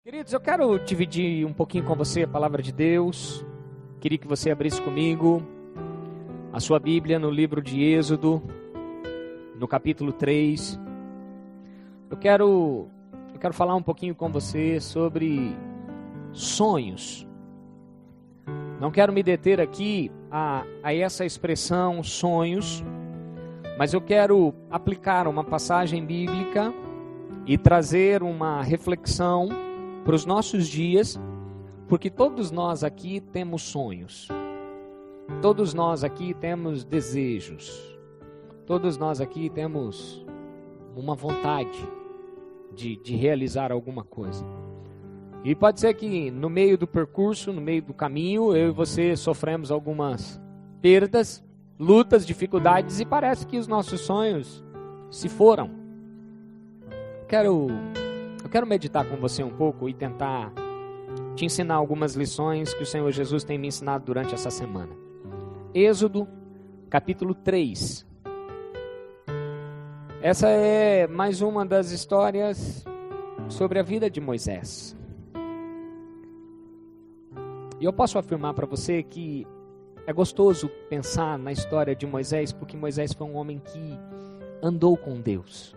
Queridos, eu quero dividir um pouquinho com você a palavra de Deus. Queria que você abrisse comigo a sua Bíblia no livro de Êxodo, no capítulo 3. Eu quero falar um pouquinho com você sobre sonhos. Não quero me deter aqui a essa expressão sonhos, mas eu quero aplicar uma passagem bíblica e trazer uma reflexão para os nossos dias, porque todos nós aqui temos sonhos, todos nós aqui temos desejos, todos nós aqui temos uma vontade de realizar alguma coisa. E pode ser que no meio do percurso, no meio do caminho, eu e você sofremos algumas perdas, lutas, dificuldades, e parece que os nossos sonhos se foram. Eu quero meditar com você um pouco e tentar te ensinar algumas lições que o Senhor Jesus tem me ensinado durante essa semana. Êxodo, capítulo 3. Essa é mais uma das histórias sobre a vida de Moisés. E eu posso afirmar para você que é gostoso pensar na história de Moisés, porque Moisés foi um homem que andou com Deus.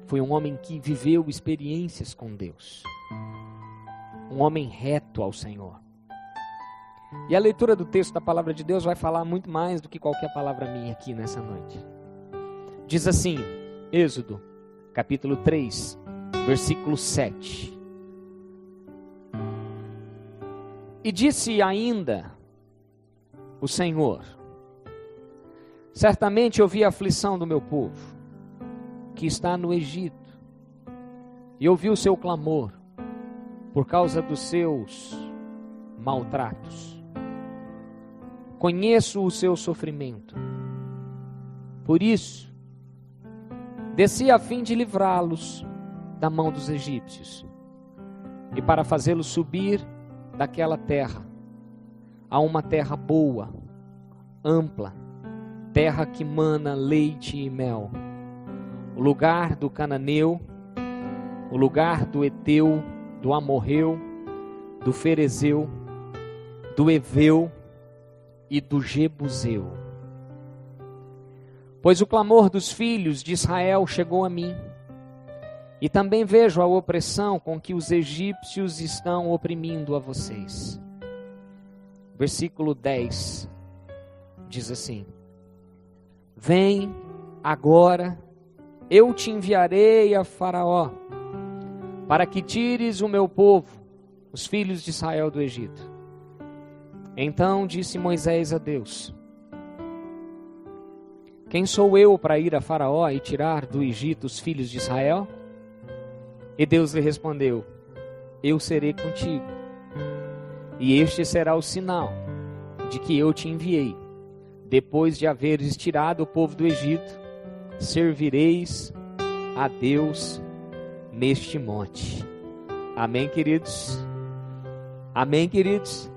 Foi um homem que viveu experiências com Deus. Um homem reto ao Senhor. E a leitura do texto da palavra de Deus vai falar muito mais do que qualquer palavra minha aqui nessa noite. Diz assim, Êxodo, capítulo 3, versículo 7. E disse ainda o Senhor: certamente eu vi a aflição do meu povo, que está no Egito, e ouvi o seu clamor por causa dos seus maltratos. Conheço o seu sofrimento. Por isso, desci a fim de livrá-los da mão dos egípcios, e para fazê-los subir daquela terra a uma terra boa, ampla, terra que mana leite e mel, o lugar do cananeu, o lugar do Eteu, do Amorreu, do Ferezeu, do Eveu e do Jebuseu. Pois o clamor dos filhos de Israel chegou a mim, e também vejo a opressão com que os egípcios estão oprimindo a vocês. Versículo 10 diz assim: vem agora, eu te enviarei a Faraó, para que tires o meu povo, os filhos de Israel, do Egito. Então disse Moisés a Deus: quem sou eu para ir a Faraó e tirar do Egito os filhos de Israel? E Deus lhe respondeu: eu serei contigo, e este será o sinal de que eu te enviei. Depois de haveres tirado o povo do Egito, servireis a Deus neste monte. Amém, queridos? Amém, queridos?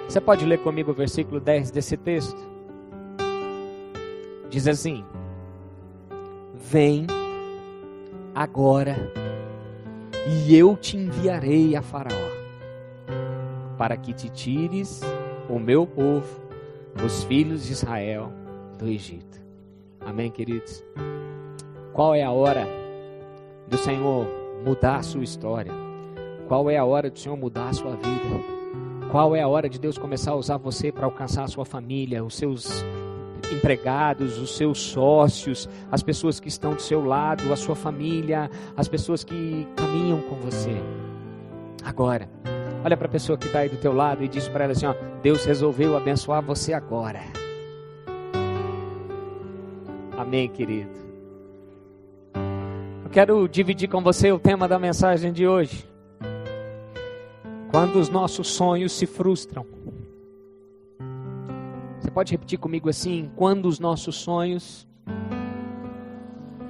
Você pode ler comigo o versículo 10 desse texto? Diz assim: vem agora, e eu te enviarei a Faraó, para que te tires o meu povo, os filhos de Israel, do Egito. Amém, queridos? Qual é a hora do Senhor mudar a sua história? Qual é a hora do Senhor mudar a sua vida? Qual é a hora de Deus começar a usar você para alcançar a sua família, os seus empregados, os seus sócios, as pessoas que estão do seu lado, a sua família, as pessoas que caminham com você? Agora, olha para a pessoa que está aí do teu lado e diz para ela assim, ó: Deus resolveu abençoar você agora. Amém, querido? Eu quero dividir com você o tema da mensagem de hoje. Quando os nossos sonhos se frustram. Você pode repetir comigo assim? Quando os nossos sonhos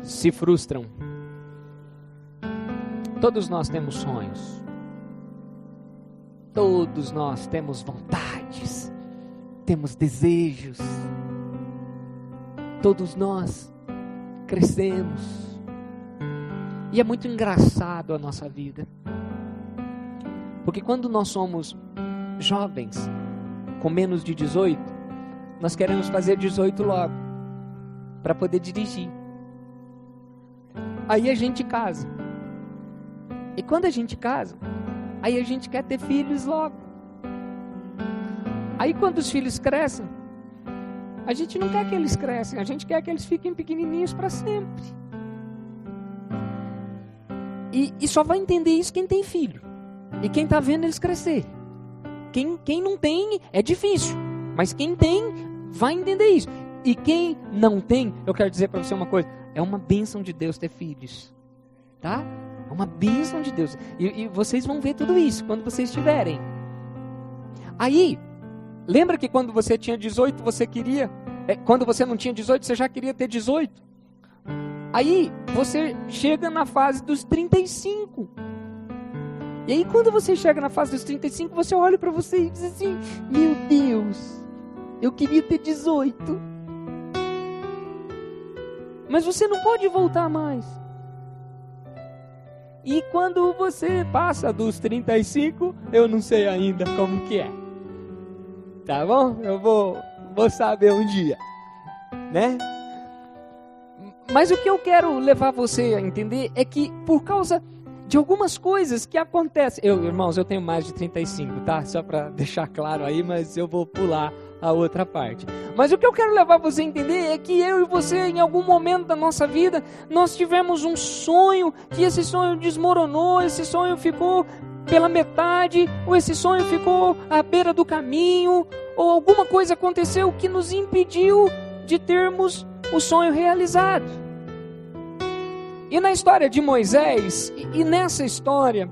se frustram. Todos nós temos sonhos. Todos nós temos vontades. Temos desejos. Todos nós crescemos. E é muito engraçado a nossa vida. Porque quando nós somos jovens, com menos de 18, nós queremos fazer 18 logo, para poder dirigir. Aí a gente casa. E quando a gente casa, aí a gente quer ter filhos logo. Aí quando os filhos crescem, a gente não quer que eles cresçam, a gente quer que eles fiquem pequenininhos para sempre. E só vai entender isso quem tem filho. E quem está vendo eles crescer. Quem não tem, é difícil. Mas quem tem, vai entender isso. E quem não tem, eu quero dizer para você uma coisa. É uma bênção de Deus ter filhos. Tá? É uma bênção de Deus. E vocês vão ver tudo isso quando vocês tiverem. Aí, lembra que quando você tinha 18, você queria... quando você não tinha 18, você já queria ter 18. Aí, você chega na fase dos 35. E aí, quando você chega na fase dos 35, você olha para você e diz assim: meu Deus, eu queria ter 18. Mas você não pode voltar mais. E quando você passa dos 35, eu não sei ainda como que é. Tá bom? Eu vou saber um dia, né? Mas o que eu quero levar você a entender é que por causa de algumas coisas que acontecem... Irmãos, eu tenho mais de 35, tá? Só para deixar claro aí, mas eu vou pular a outra parte. Mas o que eu quero levar você a entender é que eu e você, em algum momento da nossa vida, nós tivemos um sonho, que esse sonho desmoronou, esse sonho ficou pela metade, ou esse sonho ficou à beira do caminho, ou alguma coisa aconteceu que nos impediu de termos o sonho realizado. E na história de Moisés, e nessa história,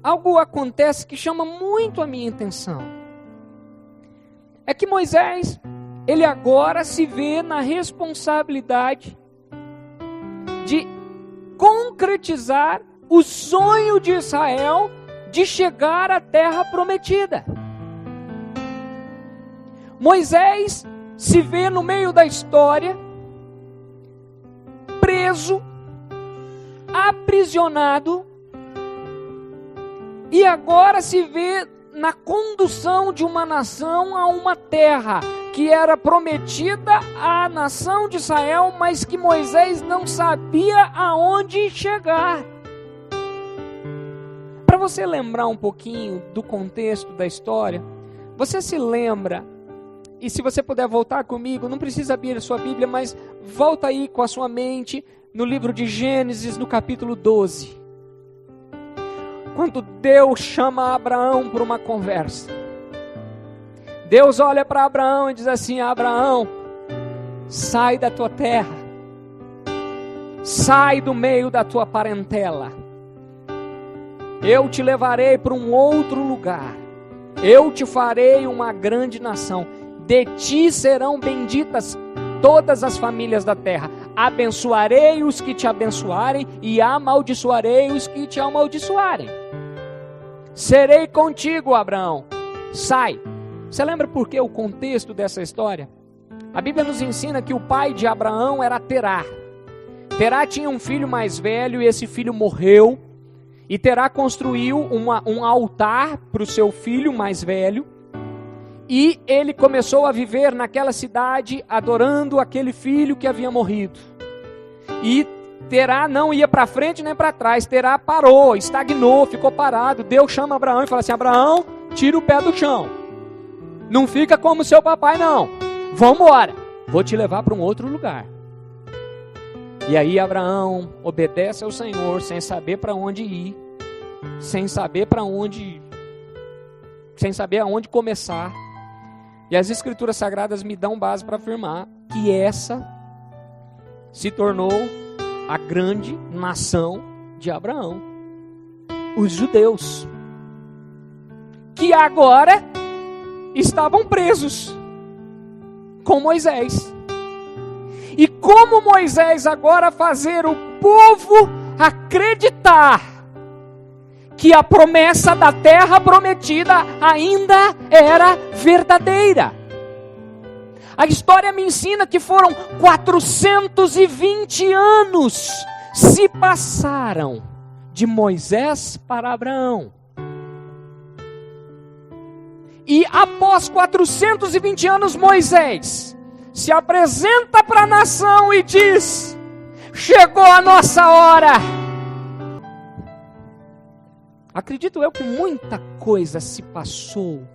algo acontece que chama muito a minha atenção. É que Moisés, ele agora se vê na responsabilidade de concretizar o sonho de Israel de chegar à terra prometida. Moisés se vê no meio da história, preso, aprisionado, e agora se vê na condução de uma nação a uma terra que era prometida à nação de Israel, mas que Moisés não sabia aonde chegar. Para você lembrar um pouquinho do contexto da história, você se lembra, e se você puder voltar comigo, não precisa abrir a sua Bíblia, mas volta aí com a sua mente no livro de Gênesis, no capítulo 12. Quando Deus chama Abraão para uma conversa. Deus olha para Abraão e diz assim: Abraão, sai da tua terra, sai do meio da tua parentela, eu te levarei para um outro lugar, eu te farei uma grande nação, de ti serão benditas todas as famílias da terra, abençoarei os que te abençoarem e amaldiçoarei os que te amaldiçoarem. Serei contigo, Abraão, sai. Você lembra por que o contexto dessa história? A Bíblia nos ensina que o pai de Abraão era Terá. Terá tinha um filho mais velho e esse filho morreu. E Terá construiu um altar para o seu filho mais velho. E ele começou a viver naquela cidade adorando aquele filho que havia morrido. E Terá não ia para frente nem para trás. Terá parou, estagnou, ficou parado. Deus chama Abraão e fala assim: Abraão, tira o pé do chão. Não fica como seu papai não. Vamos embora. Vou te levar para um outro lugar. E aí Abraão obedece ao Senhor sem saber para onde ir, sem saber aonde começar. E as Escrituras Sagradas me dão base para afirmar que essa se tornou a grande nação de Abraão, os judeus, que agora estavam presos com Moisés. E como Moisés agora fazer o povo acreditar que a promessa da terra prometida ainda era verdadeira. A história me ensina que foram 420 anos se passaram de Moisés para Abraão. E após 420 anos, Moisés se apresenta para a nação e diz: chegou a nossa hora. Acredito eu que muita coisa se passou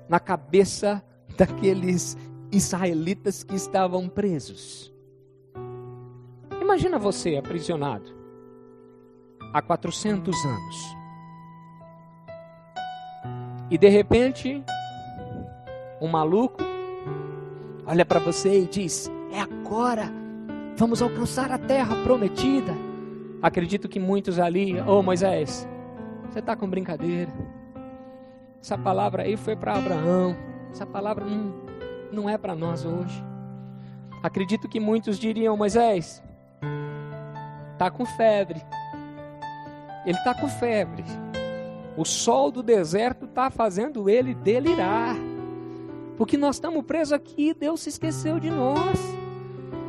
na cabeça daqueles israelitas que estavam presos. Imagina você aprisionado há 400 anos. E de repente, um maluco olha para você e diz: é agora, vamos alcançar a terra prometida. Acredito que muitos ali: ô Moisés, você está com brincadeira. Essa palavra aí foi para Abraão. Essa palavra não é para nós hoje. Acredito que muitos diriam: Moisés, está com febre. Ele está com febre. O sol do deserto está fazendo ele delirar. Porque nós estamos presos aqui, Deus se esqueceu de nós.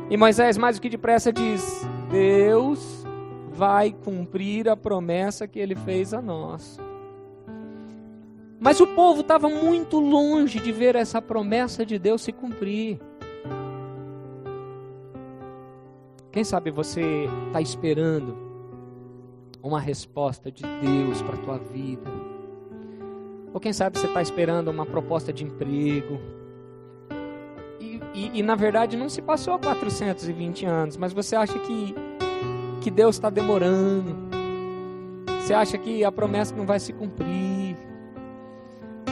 E Moisés, mais do que depressa, diz: Deus vai cumprir a promessa que Ele fez a nós. Mas o povo estava muito longe de ver essa promessa de Deus se cumprir. Quem sabe você está esperando uma resposta de Deus para a tua vida. Ou quem sabe você está esperando uma proposta de emprego. E na verdade não se passou 420 anos, mas você acha que Deus está demorando. Você acha que a promessa não vai se cumprir.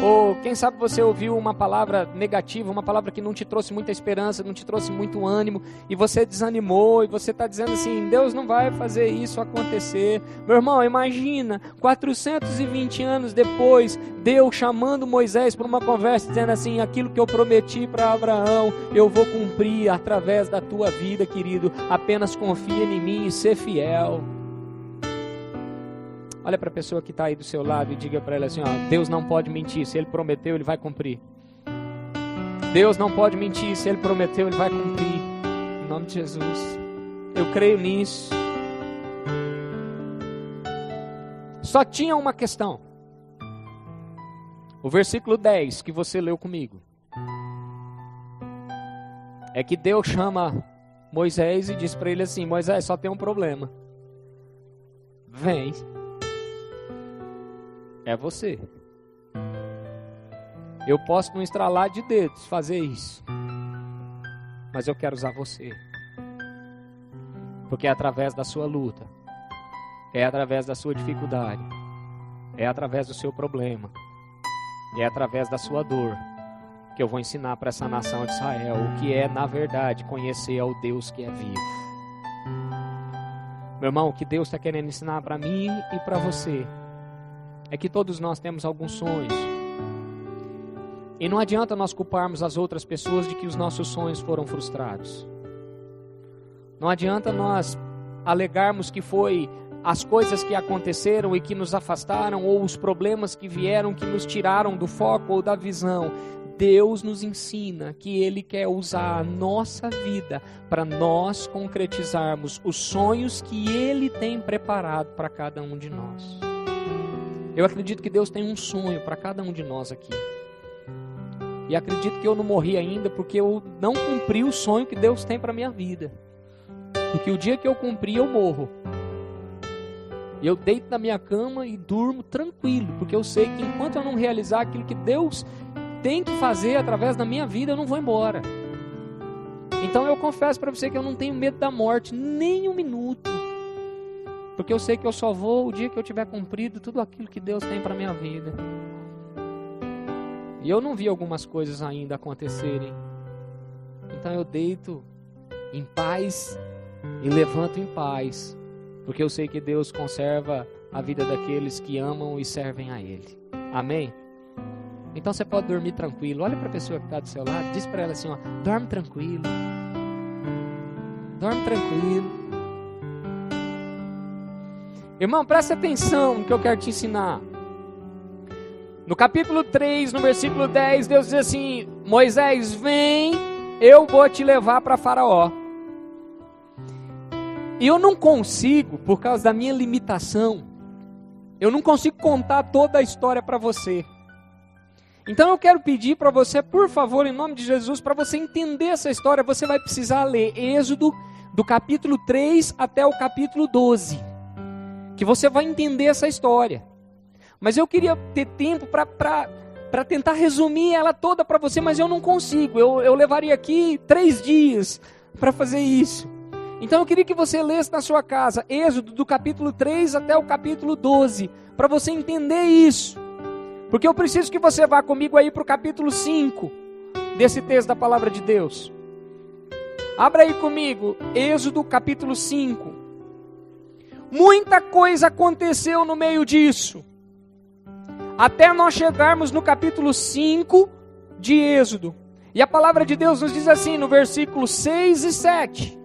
Ou quem sabe você ouviu uma palavra negativa, uma palavra que não te trouxe muita esperança, não te trouxe muito ânimo, e você desanimou, e você está dizendo assim: Deus não vai fazer isso acontecer. Meu irmão, imagina, 420 anos depois, Deus chamando Moisés para uma conversa, dizendo assim: aquilo que eu prometi para Abraão, eu vou cumprir através da tua vida, querido. Apenas confia em mim e ser fiel. Olha para a pessoa que está aí do seu lado e diga para ela assim: ó, Deus não pode mentir, se Ele prometeu, Ele vai cumprir. Deus não pode mentir, se Ele prometeu, Ele vai cumprir. Em nome de Jesus, eu creio nisso. Só tinha uma questão. O versículo 10 que você leu comigo. É que Deus chama Moisés e diz para ele assim: Moisés, só tem um problema. Vem. É você. Eu posso no estralar de dedos fazer isso, mas eu quero usar você. Porque é através da sua luta, é através da sua dificuldade, é através do seu problema, é através da sua dor que eu vou ensinar para essa nação de Israel o que é, na verdade, conhecer ao Deus que é vivo. Meu irmão, o que Deus está querendo ensinar para mim e para você é que todos nós temos alguns sonhos. E não adianta nós culparmos as outras pessoas de que os nossos sonhos foram frustrados. Não adianta nós alegarmos que foi as coisas que aconteceram e que nos afastaram, ou os problemas que vieram que nos tiraram do foco ou da visão. Deus nos ensina que Ele quer usar a nossa vida para nós concretizarmos os sonhos que Ele tem preparado para cada um de nós. Eu acredito que Deus tem um sonho para cada um de nós aqui. E acredito que eu não morri ainda porque eu não cumpri o sonho que Deus tem para a minha vida. Porque o dia que eu cumprir, eu morro. Eu deito na minha cama e durmo tranquilo, porque eu sei que enquanto eu não realizar aquilo que Deus tem que fazer através da minha vida, eu não vou embora. Então eu confesso para você que eu não tenho medo da morte, nem um minuto. Porque eu sei que eu só vou o dia que eu tiver cumprido tudo aquilo que Deus tem para a minha vida. E eu não vi algumas coisas ainda acontecerem. Então eu deito em paz e levanto em paz. Porque eu sei que Deus conserva a vida daqueles que amam e servem a Ele. Amém? Então você pode dormir tranquilo. Olha para a pessoa que está do seu lado, diz para ela assim: ó, dorme tranquilo. Dorme tranquilo. Irmão, presta atenção no que eu quero te ensinar. No capítulo 3, no versículo 10, Deus diz assim: Moisés, vem, eu vou te levar para Faraó. E eu não consigo, por causa da minha limitação, eu não consigo contar toda a história para você. Então eu quero pedir para você, por favor, em nome de Jesus, para você entender essa história, você vai precisar ler Êxodo do capítulo 3 até o capítulo 12, que você vai entender essa história. Mas eu queria ter tempo para tentar resumir ela toda para você, mas eu não consigo, eu levaria aqui 3 dias para fazer isso. Então eu queria que você lesse na sua casa, Êxodo do capítulo 3 até o capítulo 12, para você entender isso. Porque eu preciso que você vá comigo aí para o capítulo 5 desse texto da palavra de Deus. Abra aí comigo, Êxodo capítulo 5. Muita coisa aconteceu no meio disso, até nós chegarmos no capítulo 5 de Êxodo. E a palavra de Deus nos diz assim, no versículo 6 e 7.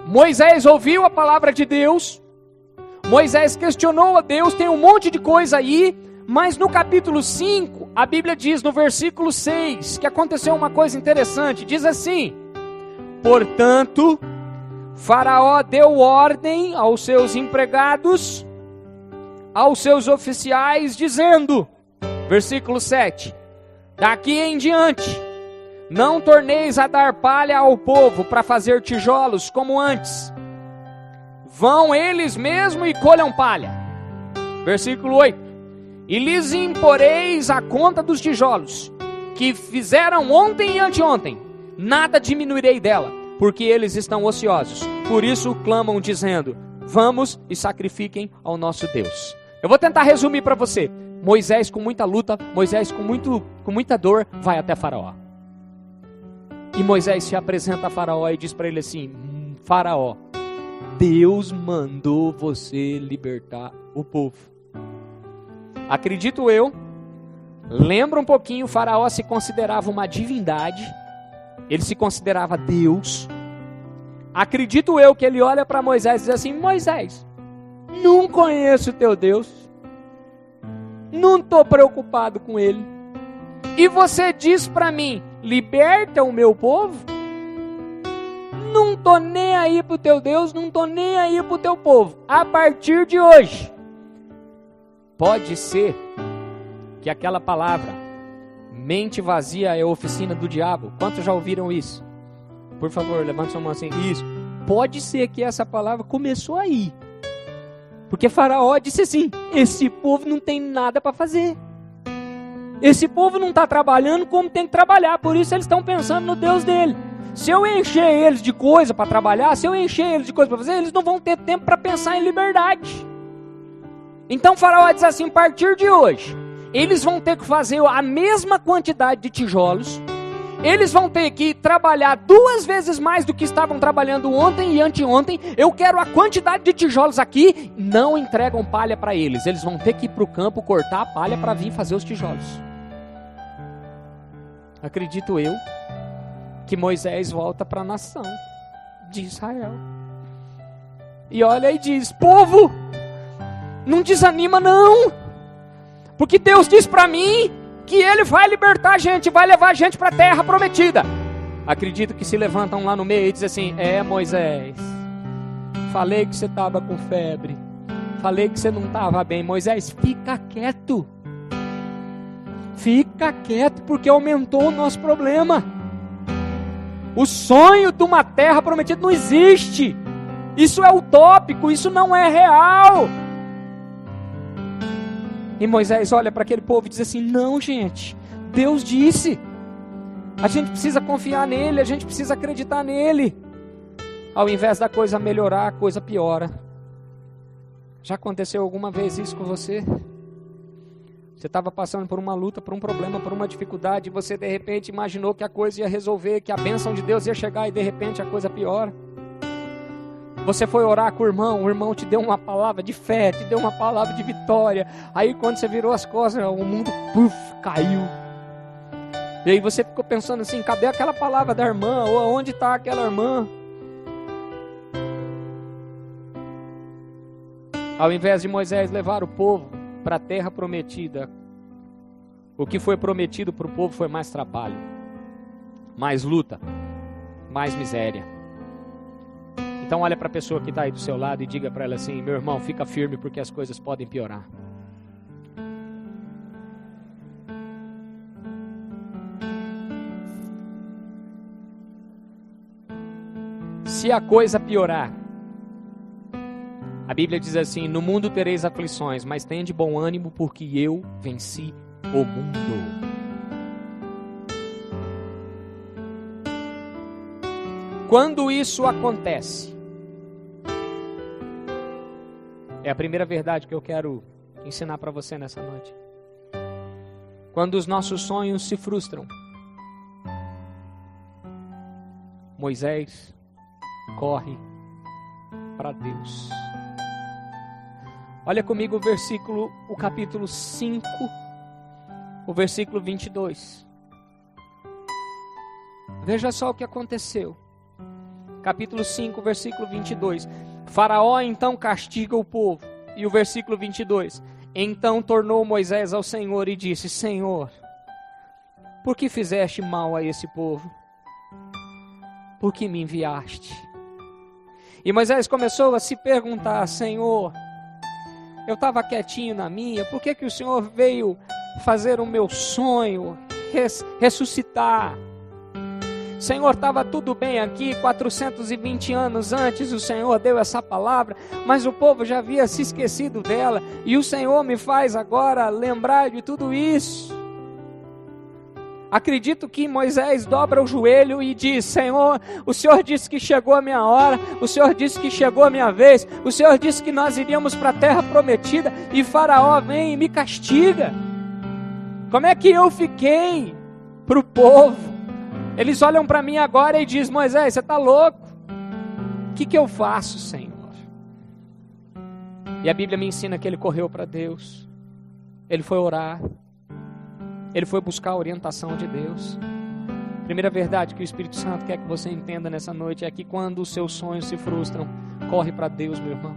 Moisés ouviu a palavra de Deus, Moisés questionou a Deus, tem um monte de coisa aí, mas no capítulo 5, a Bíblia diz no versículo 6, que aconteceu uma coisa interessante, diz assim: portanto, Faraó deu ordem aos seus empregados, aos seus oficiais, dizendo, versículo 7, daqui em diante, não torneis a dar palha ao povo para fazer tijolos como antes, vão eles mesmo e colham palha. Versículo 8, e lhes imporeis a conta dos tijolos, que fizeram ontem e anteontem, nada diminuirei dela, porque eles estão ociosos, por isso clamam dizendo, vamos e sacrifiquem ao nosso Deus. Eu vou tentar resumir para você. Moisés com muita luta, Moisés com muita dor, vai até Faraó. E Moisés se apresenta a Faraó e diz para ele assim, Faraó, Deus mandou você libertar o povo. Acredito eu, lembra um pouquinho, o Faraó se considerava uma divindade, ele se considerava Deus. Acredito eu que ele olha para Moisés e diz assim, Moisés, não conheço o teu Deus, não estou preocupado com ele, e você diz para mim, liberta o meu povo? Não estou nem aí para o teu Deus, não estou nem aí para o teu povo. A partir de hoje, pode ser que aquela palavra, mente vazia é a oficina do diabo. Quantos já ouviram isso? Por favor, levante sua mão assim. Isso. Pode ser que essa palavra começou aí. Porque Faraó disse assim, esse povo não tem nada para fazer. Esse povo não está trabalhando como tem que trabalhar, por isso eles estão pensando no Deus dele. Se eu encher eles de coisa para trabalhar, se eu encher eles de coisa para fazer, eles não vão ter tempo para pensar em liberdade. Então Faraó diz assim, a partir de hoje, eles vão ter que fazer a mesma quantidade de tijolos, eles vão ter que trabalhar 2 vezes mais do que estavam trabalhando ontem e anteontem, eu quero a quantidade de tijolos aqui, não entregam palha para eles, eles vão ter que ir para o campo cortar a palha para vir fazer os tijolos. Acredito eu, que Moisés volta para a nação de Israel, e olha e diz, povo, não desanima não, porque Deus diz para mim que Ele vai libertar a gente, vai levar a gente para a terra prometida. Acredito que se levantam lá no meio e dizem assim, Moisés, falei que você estava com febre, falei que você não estava bem. Moisés, fica quieto, porque aumentou o nosso problema. O sonho de uma terra prometida não existe, isso é utópico, isso não é real. E Moisés olha para aquele povo e diz assim, não gente, Deus disse, a gente precisa confiar nele, a gente precisa acreditar nele. Ao invés da coisa melhorar, a coisa piora. Já aconteceu alguma vez isso com você? Você estava passando por uma luta, por um problema, por uma dificuldade, e você de repente imaginou que a coisa ia resolver, que a bênção de Deus ia chegar, e de repente a coisa piora. Você foi orar com o irmão te deu uma palavra de fé, te deu uma palavra de vitória. Aí quando você virou as costas, o mundo caiu. E aí você ficou pensando assim, cadê aquela palavra da irmã? Ou onde está aquela irmã? Ao invés de Moisés levar o povo para a terra prometida, o que foi prometido para o povo foi mais trabalho, mais luta, mais miséria. Então olha para a pessoa que está aí do seu lado e diga para ela assim, meu irmão, fica firme porque as coisas podem piorar. se a coisa piorar, a Bíblia diz assim: no mundo tereis aflições, mas tende bom ânimo, porque eu venci o mundo. Quando isso acontece, é a primeira verdade que eu quero ensinar para você nessa noite. Quando os nossos sonhos se frustram, Moisés corre para Deus. Olha comigo o capítulo 5, o versículo 22. Veja só o que aconteceu. Capítulo 5, versículo 22. Faraó então castiga o povo. E o versículo 22. Então tornou Moisés ao Senhor e disse: Senhor, por que fizeste mal a esse povo? Por que me enviaste? E Moisés começou a se perguntar: Senhor, eu estava quietinho na minha, por que o Senhor veio fazer o meu sonho ressuscitar? Senhor, estava tudo bem aqui, 420 anos antes o Senhor deu essa palavra, mas o povo já havia se esquecido dela, e o Senhor me faz agora lembrar de tudo isso. Acredito que Moisés dobra o joelho e diz: Senhor, o Senhor disse que chegou a minha hora, o Senhor disse que chegou a minha vez, o Senhor disse que nós iríamos para a terra prometida, e Faraó vem e me castiga. Como é que eu fiquei para o povo? Eles olham para mim agora e dizem: Moisés, você está louco? O que eu faço, Senhor? E a Bíblia me ensina que ele correu para Deus, ele foi orar, ele foi buscar a orientação de Deus. Primeira verdade que o Espírito Santo quer que você entenda nessa noite é que quando os seus sonhos se frustram, corre para Deus, meu irmão.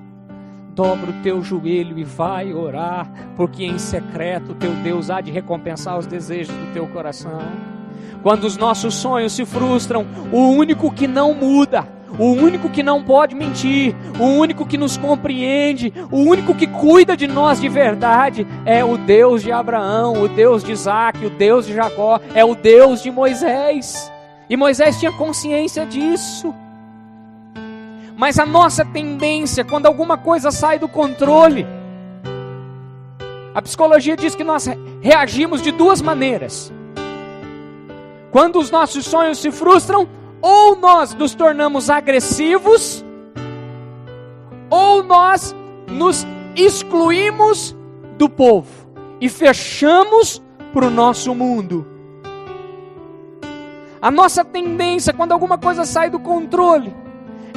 Dobra o teu joelho e vai orar, porque em secreto teu Deus há de recompensar os desejos do teu coração. Quando os nossos sonhos se frustram, o único que não muda, o único que não pode mentir, o único que nos compreende, o único que cuida de nós de verdade é o Deus de Abraão, o Deus de Isaac, o Deus de Jacó, é o Deus de Moisés. E Moisés tinha consciência disso. Mas a nossa tendência, quando alguma coisa sai do controle, a psicologia diz que nós reagimos de duas maneiras. Quando os nossos sonhos se frustram, ou nós nos tornamos agressivos, ou nós nos excluímos do povo e fechamos para o nosso mundo. A nossa tendência, quando alguma coisa sai do controle,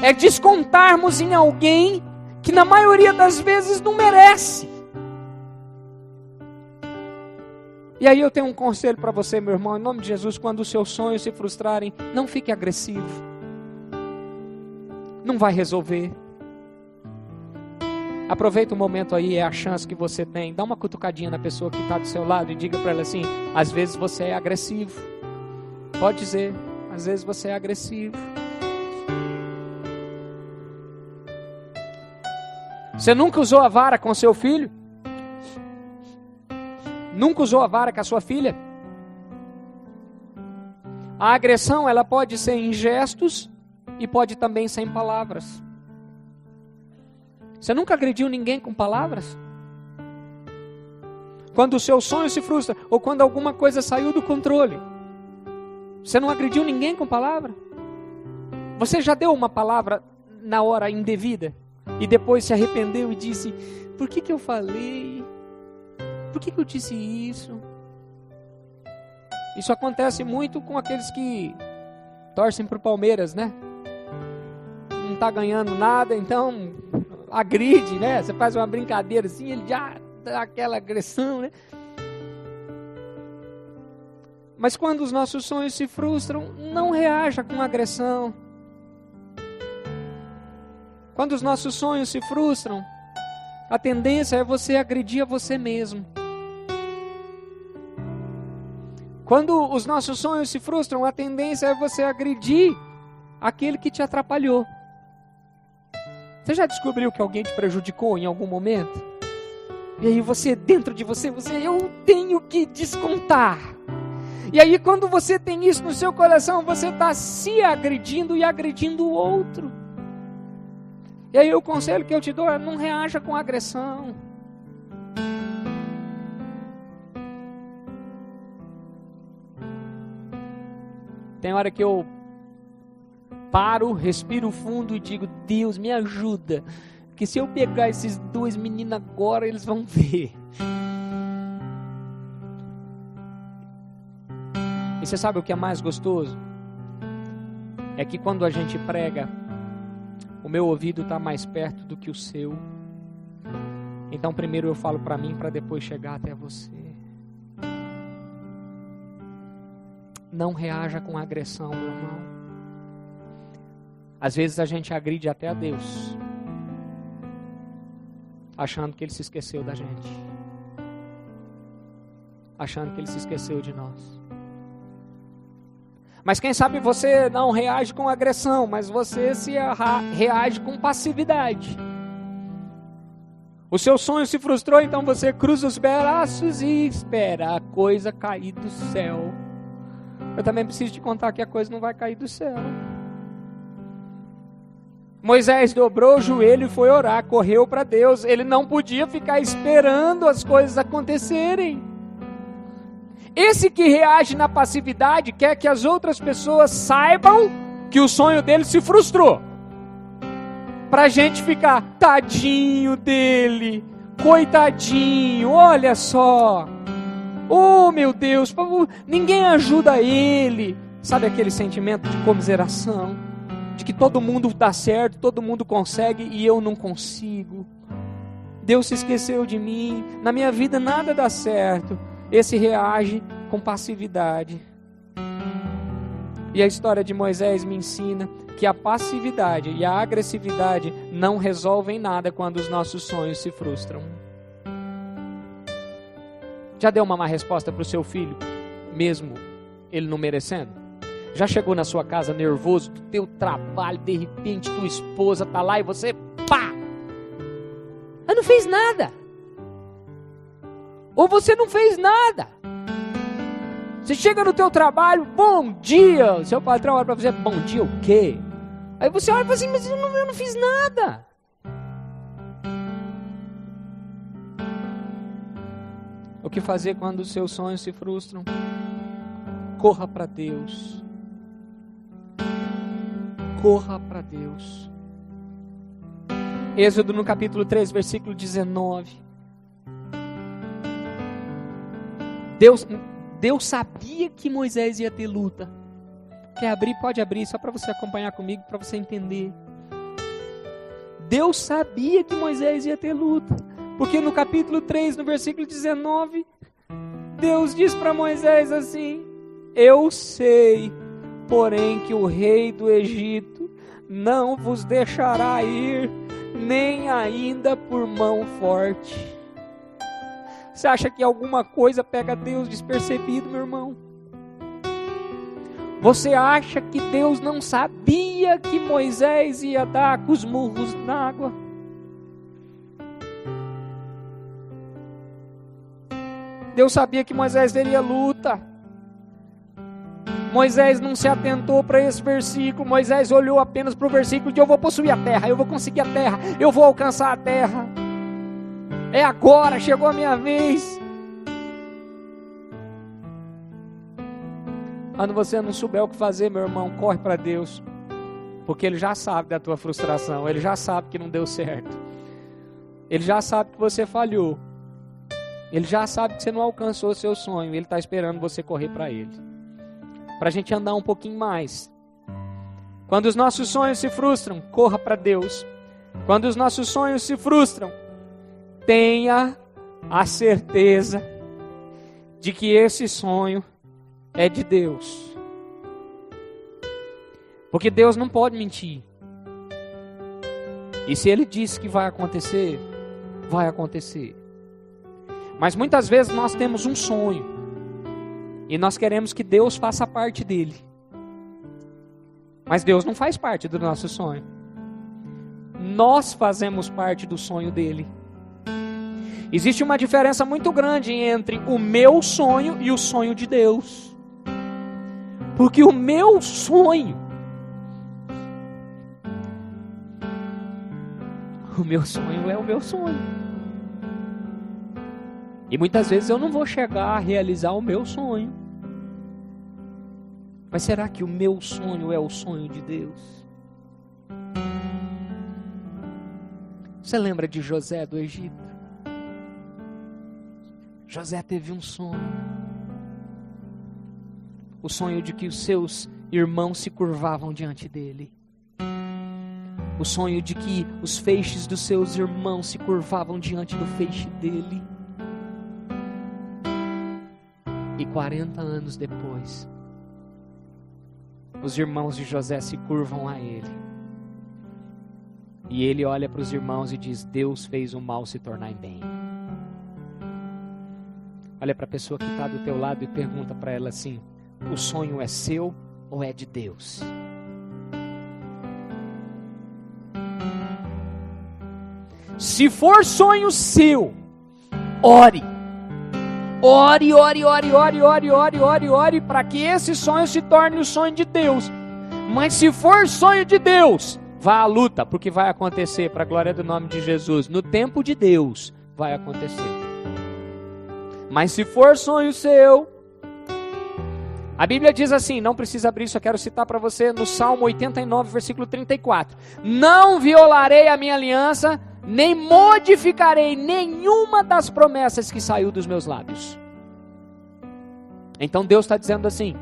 é descontarmos em alguém que na maioria das vezes não merece. E aí eu tenho um conselho para você, meu irmão, em nome de Jesus: quando os seus sonhos se frustrarem, não fique agressivo. Não vai resolver. Aproveita o momento aí, é a chance que você tem. Dá uma cutucadinha na pessoa que está do seu lado e diga para ela assim: às vezes você é agressivo. Pode dizer, às vezes você é agressivo. Você nunca usou a vara com seu filho? Nunca usou a vara com a sua filha? A agressão, ela pode ser em gestos e pode também ser em palavras. Você nunca agrediu ninguém com palavras? Quando o seu sonho se frustra, ou quando alguma coisa saiu do controle, você não agrediu ninguém com palavra? Você já deu uma palavra na hora indevida e depois se arrependeu e disse: por que eu falei? Por que eu disse isso? Isso acontece muito com aqueles que torcem para o Palmeiras, né? Não está ganhando nada, então agride, né? Você faz uma brincadeira assim, ele já dá aquela agressão, né? Mas quando os nossos sonhos se frustram, não reaja com agressão. Quando os nossos sonhos se frustram, a tendência é você agredir a você mesmo. Quando os nossos sonhos se frustram, a tendência é você agredir aquele que te atrapalhou. Você já descobriu que alguém te prejudicou em algum momento? E aí você, dentro de você, eu tenho que descontar. E aí quando você tem isso no seu coração, você está se agredindo e agredindo o outro. E aí o conselho que eu te dou é: não reaja com agressão. Tem hora que eu paro, respiro fundo e digo: Deus, me ajuda, porque se eu pegar esses dois meninos agora, eles vão ver. E você sabe o que é mais gostoso? É que quando a gente prega, o meu ouvido está mais perto do que o seu. Então primeiro eu falo para mim, para depois chegar até você. Não reaja com agressão, meu irmão. Às vezes a gente agride até a Deus, achando que Ele se esqueceu da gente, achando que Ele se esqueceu de nós. Mas quem sabe você não reage com agressão, mas você reage com passividade. O seu sonho se frustrou, então você cruza os braços e espera a coisa cair do céu. Eu também preciso te contar que a coisa não vai cair do céu. Moisés dobrou o joelho e foi orar, correu para Deus. Ele não podia ficar esperando as coisas acontecerem. Esse que reage na passividade quer que as outras pessoas saibam que o sonho dele se frustrou. Pra gente ficar: tadinho dele, coitadinho, olha só. Oh meu Deus, ninguém ajuda ele. Sabe aquele sentimento de comiseração? De que todo mundo dá certo, todo mundo consegue e eu não consigo. Deus se esqueceu de mim, na minha vida nada dá certo. Esse reage com passividade. E a história de Moisés me ensina que a passividade e a agressividade não resolvem nada quando os nossos sonhos se frustram. Já deu uma má resposta para o seu filho, mesmo ele não merecendo? Já chegou na sua casa nervoso do teu trabalho, de repente tua esposa está lá e você, pá! Eu não fiz nada. Ou você não fez nada. Você chega no teu trabalho, bom dia. O seu patrão olha para você, bom dia o quê? Aí você olha e fala assim, mas eu não fiz nada. O que fazer quando os seus sonhos se frustram? Corra para Deus. Corra para Deus. Êxodo no capítulo 3, versículo 19. Deus sabia que Moisés ia ter luta. Quer abrir? Pode abrir, só para você acompanhar comigo, para você entender. Deus sabia que Moisés ia ter luta. Porque no capítulo 3, no versículo 19, Deus diz para Moisés assim: eu sei, porém, que o rei do Egito não vos deixará ir, nem ainda por mão forte. Você acha que alguma coisa pega Deus despercebido, meu irmão? Você acha que Deus não sabia que Moisés ia dar com os murros na água? Deus sabia que Moisés teria luta. Moisés não se atentou para esse versículo. Moisés olhou apenas para o versículo de: eu vou possuir a terra, eu vou conseguir a terra, eu vou alcançar a terra. É agora, chegou a minha vez. Quando você não souber o que fazer, meu irmão, corre para Deus. Porque Ele já sabe da tua frustração. Ele já sabe que não deu certo. Ele já sabe que você falhou. Ele já sabe que você não alcançou o seu sonho. Ele está esperando você correr para Ele. Para a gente andar um pouquinho mais. Quando os nossos sonhos se frustram, corra para Deus. Quando os nossos sonhos se frustram, tenha a certeza de que esse sonho é de Deus. Porque Deus não pode mentir. E se Ele disse que vai acontecer, vai acontecer. Mas muitas vezes nós temos um sonho e nós queremos que Deus faça parte dele. Mas Deus não faz parte do nosso sonho. Nós fazemos parte do sonho dele. Existe uma diferença muito grande entre o meu sonho e o sonho de Deus. Porque o meu sonho O meu sonho é o meu sonho. E muitas vezes eu não vou chegar a realizar o meu sonho. Mas será que o meu sonho é o sonho de Deus? Você lembra de José do Egito? José teve um sonho. O sonho de que os seus irmãos se curvavam diante dele. O sonho de que os feixes dos seus irmãos se curvavam diante do feixe dele. E 40 anos depois, os irmãos de José se curvam a ele. E ele olha para os irmãos e diz: Deus fez o mal se tornar em bem. Olha para a pessoa que está do teu lado e pergunta para ela assim: o sonho é seu ou é de Deus? Se for sonho seu, ore. Ore, ore, ore, ore, ore, ore, ore, ore, para que esse sonho se torne o sonho de Deus. Mas se for sonho de Deus, vá à luta, porque vai acontecer, para a glória do nome de Jesus. No tempo de Deus, vai acontecer. Mas se for sonho seu, a Bíblia diz assim, não precisa abrir, só quero citar para você no Salmo 89, versículo 34. Não violarei a minha aliança, nem modificarei nenhuma das promessas que saiu dos meus lábios. Então Deus está dizendo assim: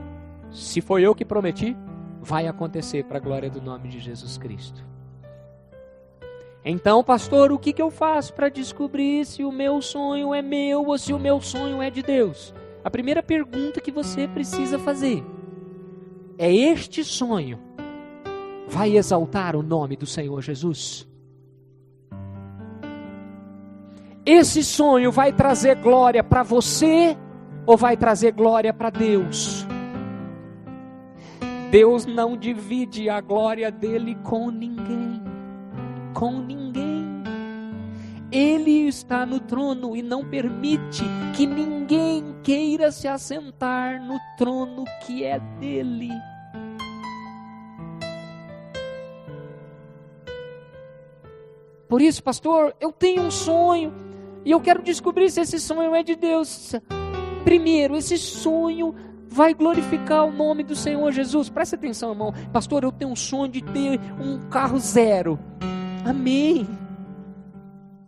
se foi eu que prometi, vai acontecer para a glória do nome de Jesus Cristo. Então, pastor, o que eu faço para descobrir se o meu sonho é meu ou se o meu sonho é de Deus? A primeira pergunta que você precisa fazer é: este sonho vai exaltar o nome do Senhor Jesus? Esse sonho vai trazer glória para você ou vai trazer glória para Deus? Deus não divide a glória dele com ninguém. Com ninguém. Ele está no trono e não permite que ninguém queira se assentar no trono que é dele. Por isso, pastor, eu tenho um sonho e eu quero descobrir se esse sonho é de Deus. Primeiro, esse sonho vai glorificar o nome do Senhor Jesus. Presta atenção, irmão. Pastor, eu tenho um sonho de ter um carro zero. Amém.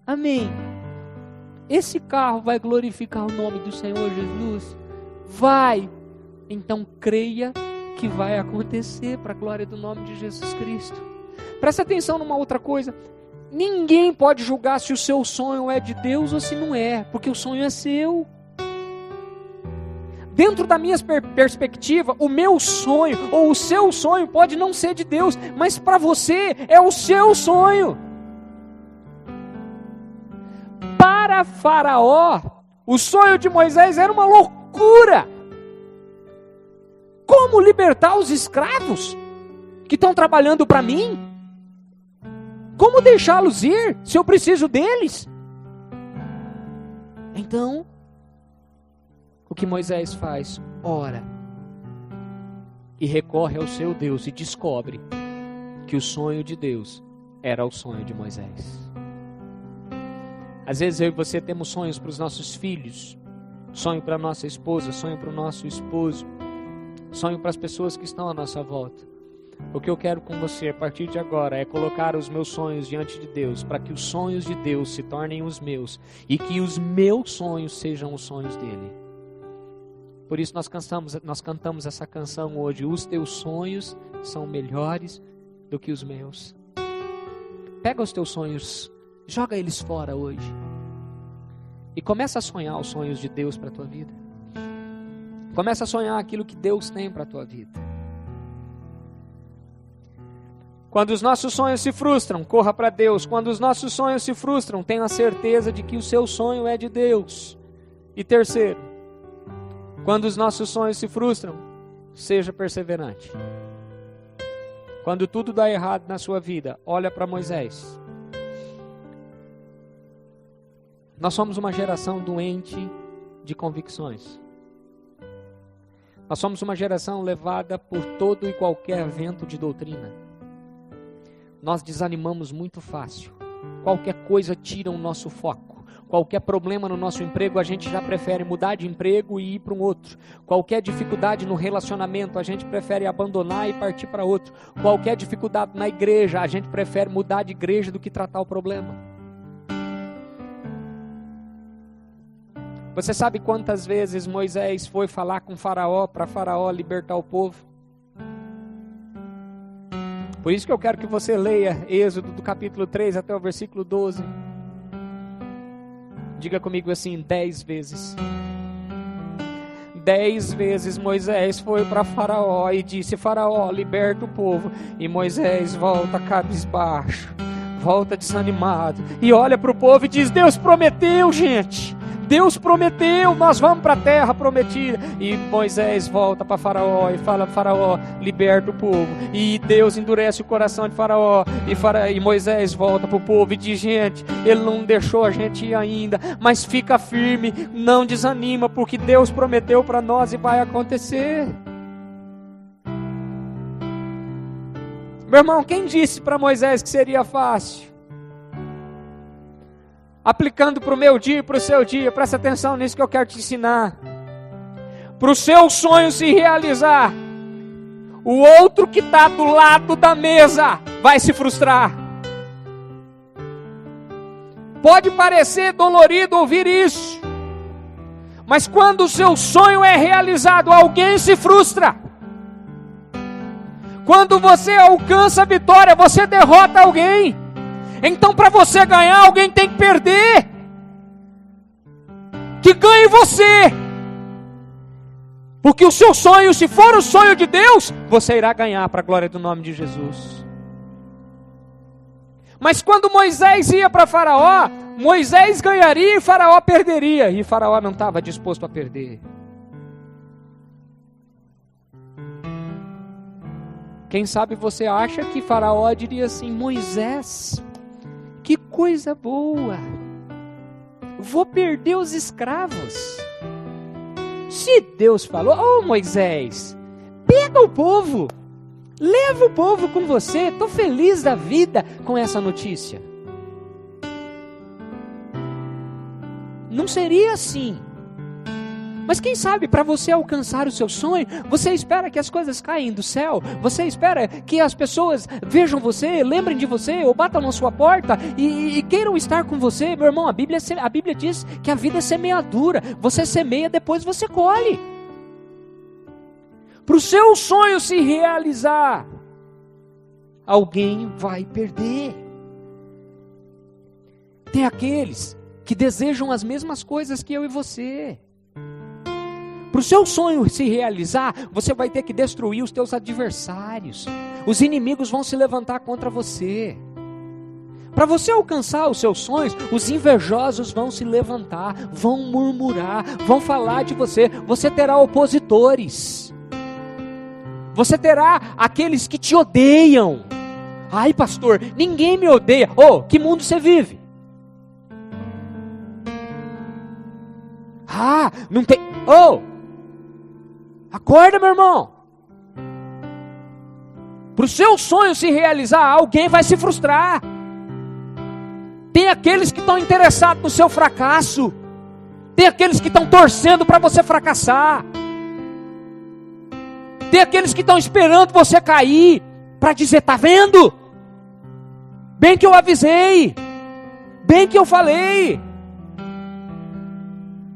Amém. Esse carro vai glorificar o nome do Senhor Jesus? Vai. Então creia que vai acontecer para a glória do nome de Jesus Cristo. Presta atenção numa outra coisa. Ninguém pode julgar se o seu sonho é de Deus ou se não é, porque o sonho é seu. Dentro da minha perspectiva, o meu sonho ou o seu sonho pode não ser de Deus, mas para você é o seu sonho. Para Faraó, o sonho de Moisés era uma loucura. Como libertar os escravos que estão trabalhando para mim? Como deixá-los ir se eu preciso deles? Então, o que Moisés faz? Ora e recorre ao seu Deus e descobre que o sonho de Deus era o sonho de Moisés. Às vezes eu e você temos sonhos para os nossos filhos, sonho para a nossa esposa, sonho para o nosso esposo, sonho para as pessoas que estão à nossa volta. O que eu quero com você a partir de agora é colocar os meus sonhos diante de Deus, para que os sonhos de Deus se tornem os meus e que os meus sonhos sejam os sonhos dele. Por isso nós cantamos essa canção hoje: os teus sonhos são melhores do que os meus. Pega os teus sonhos, joga eles fora hoje e começa a sonhar os sonhos de Deus para a tua vida. Começa a sonhar aquilo que Deus tem para a tua vida. Quando os nossos sonhos se frustram, corra para Deus. Quando os nossos sonhos se frustram, tenha a certeza de que o seu sonho é de Deus. E terceiro, quando os nossos sonhos se frustram, seja perseverante. Quando tudo dá errado na sua vida, olha para Moisés. Nós somos uma geração doente de convicções. Nós somos uma geração levada por todo e qualquer vento de doutrina. Nós desanimamos muito fácil. qualquer coisa tira o nosso foco. Qualquer problema no nosso emprego, a gente já prefere mudar de emprego e ir para um outro. Qualquer dificuldade no relacionamento, a gente prefere abandonar e partir para outro. Qualquer dificuldade na igreja, a gente prefere mudar de igreja do que tratar o problema. Você sabe quantas vezes Moisés foi falar com Faraó, para Faraó libertar o povo? Por isso que eu quero que você leia Êxodo do capítulo 3 até o versículo 12. Diga comigo assim, 10 vezes. 10 vezes Moisés foi para Faraó e disse: Faraó, liberta o povo. E Moisés volta cabisbaixo, volta desanimado, e olha para o povo e diz: Deus prometeu, gente. Deus prometeu, nós vamos para a terra prometida. E Moisés volta para Faraó e fala: Faraó, liberta o povo. E Deus endurece o coração de Faraó. E Moisés volta para o povo e diz: gente, ele não deixou a gente ir ainda, mas fica firme, não desanima, porque Deus prometeu para nós e vai acontecer. Meu irmão, quem disse para Moisés que seria fácil? Aplicando para o meu dia e para o seu dia, presta atenção nisso que eu quero te ensinar. Para o seu sonho se realizar, o outro que está do lado da mesa vai se frustrar. Pode parecer dolorido ouvir isso, mas quando o seu sonho é realizado, alguém se frustra. Quando você alcança a vitória, você derrota alguém. Então, para você ganhar, alguém tem que perder. Que ganhe você. Porque o seu sonho, se for o sonho de Deus, você irá ganhar para a glória do nome de Jesus. Mas quando Moisés ia para Faraó, Moisés ganharia e Faraó perderia. E Faraó não estava disposto a perder. Quem sabe você acha que Faraó diria assim: Moisés, que coisa boa, vou perder os escravos. Se Deus falou: Moisés, pega o povo, leva o povo com você, estou feliz da vida com essa notícia. Não seria assim. Mas quem sabe, para você alcançar o seu sonho, você espera que as coisas caem do céu, você espera que as pessoas vejam você, lembrem de você, ou batam na sua porta e queiram estar com você. Meu irmão, a Bíblia diz que a vida é semeadura, você semeia, depois você colhe. Para o seu sonho se realizar, alguém vai perder. Tem aqueles que desejam as mesmas coisas que eu e você. Para o seu sonho se realizar, você vai ter que destruir os teus adversários. Os inimigos vão se levantar contra você. Para você alcançar os seus sonhos, os invejosos vão se levantar, vão murmurar, vão falar de você. Você terá opositores. Você terá aqueles que te odeiam. Ai, pastor, ninguém me odeia. Que mundo você vive? Não tem... Acorda, meu irmão. Para o seu sonho se realizar, alguém vai se frustrar. Tem aqueles que estão interessados no seu fracasso. Tem aqueles que estão torcendo para você fracassar. Tem aqueles que estão esperando você cair, para dizer: tá vendo? Bem que eu avisei. Bem que eu falei.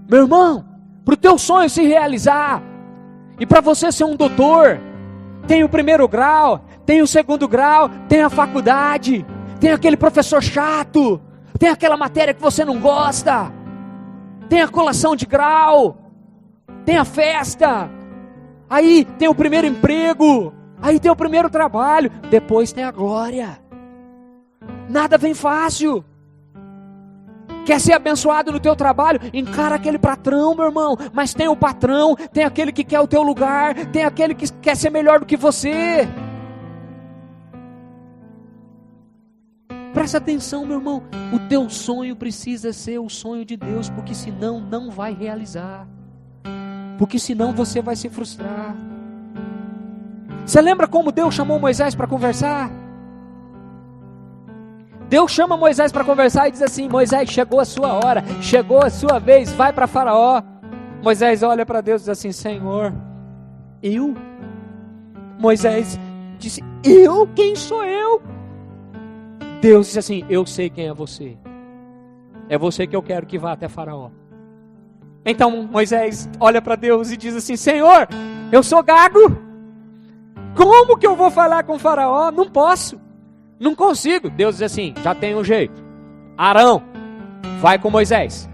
Meu irmão, para o teu sonho se realizar, e para você ser um doutor, tem o primeiro grau, tem o segundo grau, tem a faculdade, tem aquele professor chato, tem aquela matéria que você não gosta, tem a colação de grau, tem a festa, aí tem o primeiro emprego, aí tem o primeiro trabalho, depois tem a glória. Nada vem fácil. Quer ser abençoado no teu trabalho? Encara aquele patrão, meu irmão. Mas tem o patrão, tem aquele que quer o teu lugar, tem aquele que quer ser melhor do que você. Presta atenção, meu irmão. O teu sonho precisa ser o sonho de Deus, porque senão não vai realizar. Porque senão você vai se frustrar. Você lembra como Deus chamou Moisés para conversar? Deus chama Moisés para conversar e diz assim: Moisés, chegou a sua hora, chegou a sua vez, vai para Faraó. Moisés olha para Deus e diz assim: Senhor, eu? Moisés disse: eu? Quem sou eu? Deus disse assim: eu sei quem é você. É você que eu quero que vá até Faraó. Então Moisés olha para Deus e diz assim: Senhor, eu sou gago. Como que eu vou falar com Faraó? Não posso, não consigo. Deus diz assim: já tem um jeito. Arão, vai com Moisés.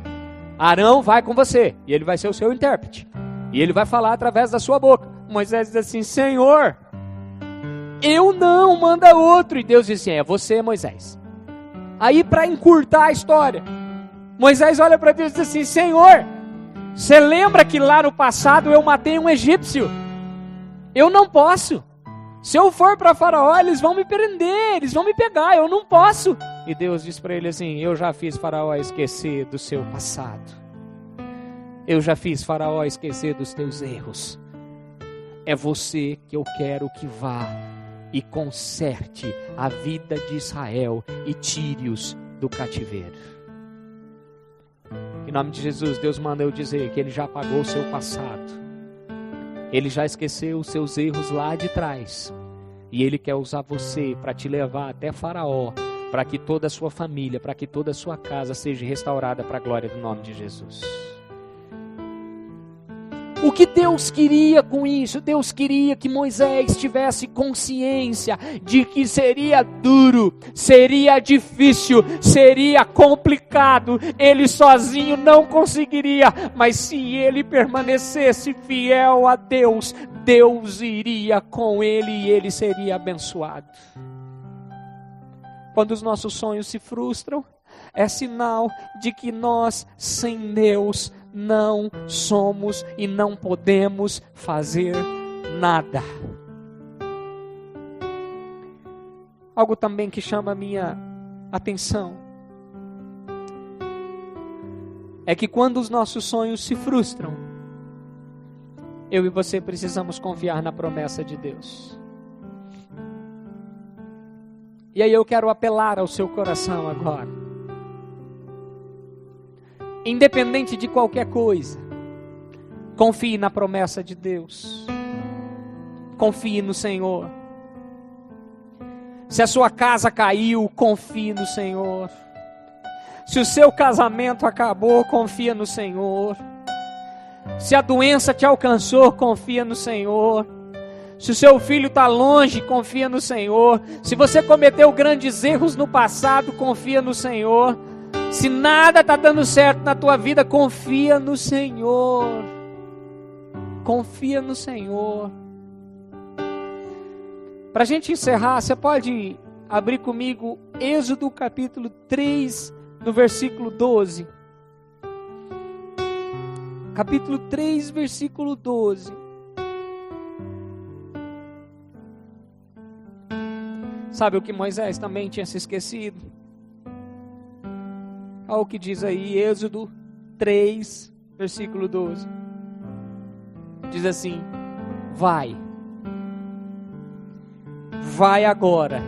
Arão vai com você, e ele vai ser o seu intérprete. E ele vai falar através da sua boca. Moisés diz assim: Senhor, eu não, manda outro. E Deus diz assim: é você, Moisés. Aí, para encurtar a história, Moisés olha para Deus e diz assim: Senhor, você lembra que lá no passado eu matei um egípcio? Eu não posso. Se eu for para Faraó, eles vão me prender, eles vão me pegar, eu não posso. E Deus diz para ele assim: eu já fiz Faraó esquecer do seu passado. Eu já fiz Faraó esquecer dos teus erros. É você que eu quero que vá e conserte a vida de Israel e tire-os do cativeiro. Em nome de Jesus, Deus manda eu dizer que Ele já apagou o seu passado. Ele já esqueceu os seus erros lá de trás. E Ele quer usar você para te levar até Faraó, para que toda a sua família, para que toda a sua casa seja restaurada para a glória do nome de Jesus. O que Deus queria com isso? Deus queria que Moisés tivesse consciência de que seria duro, seria difícil, seria complicado, ele sozinho não conseguiria, mas se ele permanecesse fiel a Deus, Deus iria com ele e ele seria abençoado. Quando os nossos sonhos se frustram, é sinal de que nós, sem Deus, não somos e não podemos fazer nada. Algo também que chama a minha atenção é que quando os nossos sonhos se frustram, eu e você precisamos confiar na promessa de Deus. E aí eu quero apelar ao seu coração agora. Independente de qualquer coisa, confie na promessa de Deus. Confie no Senhor. Se a sua casa caiu, confie no Senhor. Se o seu casamento acabou, confia no Senhor. Se a doença te alcançou, confia no Senhor. Se o seu filho está longe, confia no Senhor. Se você cometeu grandes erros no passado, confia no Senhor. Se nada está dando certo na tua vida, confia no Senhor. Confia no Senhor. Para a gente encerrar, você pode abrir comigo Êxodo capítulo 3, no versículo 12. Capítulo 3, versículo 12. Sabe o que Moisés também tinha se esquecido? Olha o que diz aí, Êxodo 3, versículo 12. Diz assim: vai agora,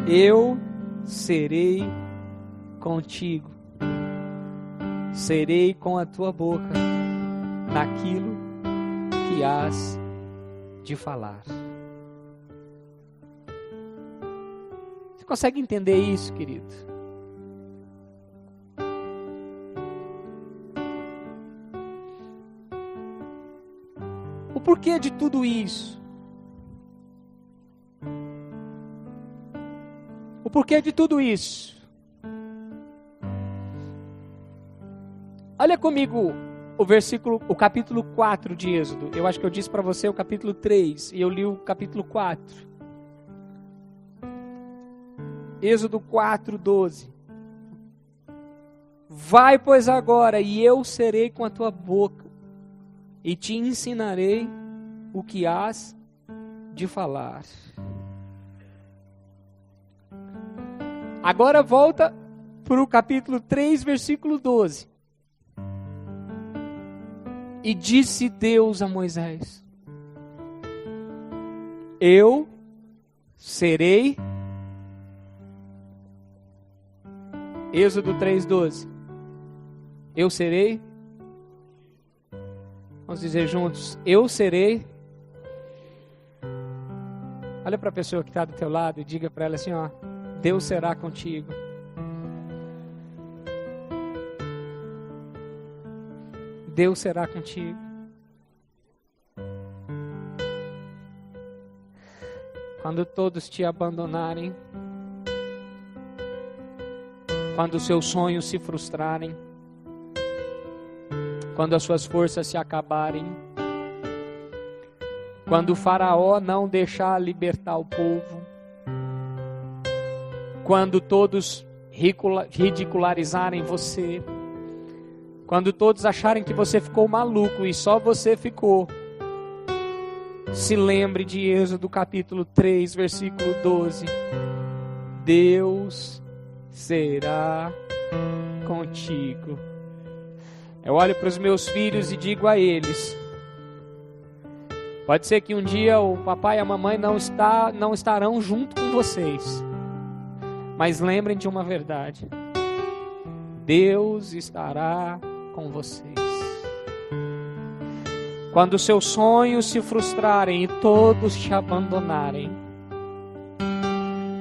eu serei contigo, serei com a tua boca naquilo que hás de falar. Você consegue entender isso, querido? O porquê de tudo isso? O porquê de tudo isso? Olha comigo o capítulo 4 de Êxodo. Eu acho que eu disse para você o capítulo 3 e eu li o capítulo 4. Êxodo 4, 12. Vai, pois, agora, e eu serei com a tua boca, e te ensinarei o que hás de falar. Agora volta para o capítulo 3, versículo 12. E disse Deus a Moisés: eu serei Êxodo 3:12. Eu serei. Vamos dizer juntos, eu serei. Olha para a pessoa que está do teu lado e diga para ela assim, ó, Deus será contigo. Deus será contigo. Quando todos te abandonarem, quando os seus sonhos se frustrarem, quando as suas forças se acabarem, quando o faraó não deixar libertar o povo, quando todos ridicularizarem você, quando todos acharem que você ficou maluco e só você ficou, se lembre de Êxodo capítulo 3, versículo 12. Deus será contigo. Eu olho para os meus filhos e digo a eles, pode ser que um dia o papai e a mamãe não estarão junto com vocês, mas lembrem de uma verdade, Deus estará com vocês. Quando os seus sonhos se frustrarem e todos te abandonarem,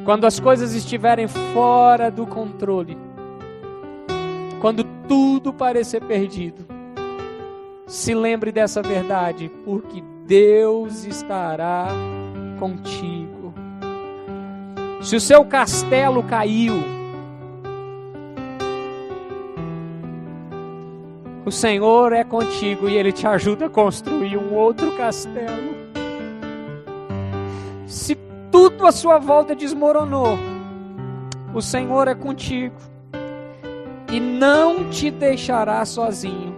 quando as coisas estiverem fora do controle, quando tudo parecer perdido, se lembre dessa verdade, porque Deus estará contigo. Se o seu castelo caiu, o Senhor é contigo e Ele te ajuda a construir um outro castelo. Se tudo à sua volta desmoronou, o Senhor é contigo e não te deixará sozinho.